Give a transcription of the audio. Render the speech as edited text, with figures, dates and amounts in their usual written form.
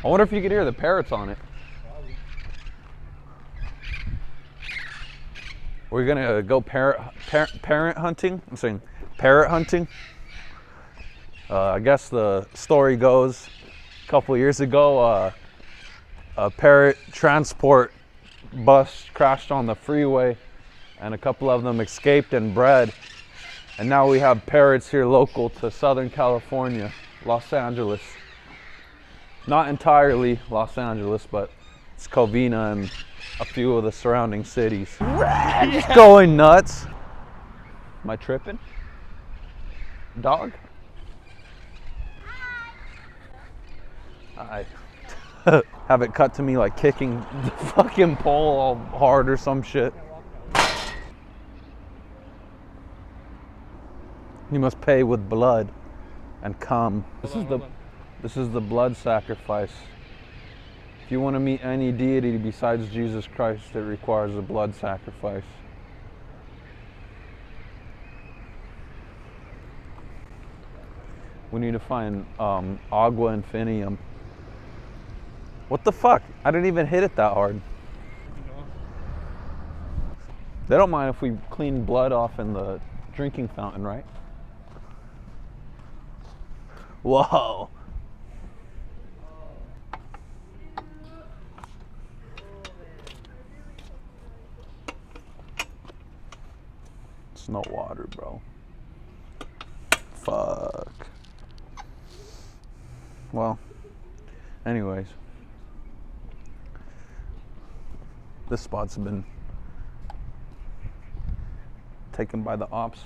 I wonder if you could hear the parrots on it. We're gonna go parrot hunting. I'm saying parrot hunting. I guess the story goes, a couple of years ago, a parrot transport bus crashed on the freeway, and a couple of them escaped and bred. And now we have parrots here local to Southern California, Los Angeles. Not entirely Los Angeles, but it's Covina and a few of the surrounding cities. Just going nuts. Am I tripping? Dog? I have it cut to me like kicking the fucking pole all hard or some shit. You must pay with blood and cum. This is the blood sacrifice. If you want to meet any deity besides Jesus Christ, it requires a blood sacrifice. We need to find agua infinium. What the fuck? I didn't even hit it that hard. They don't mind if we clean blood off in the drinking fountain, right? Whoa. It's no water, bro. Fuck. Well, anyways. This spot's been taken by the ops.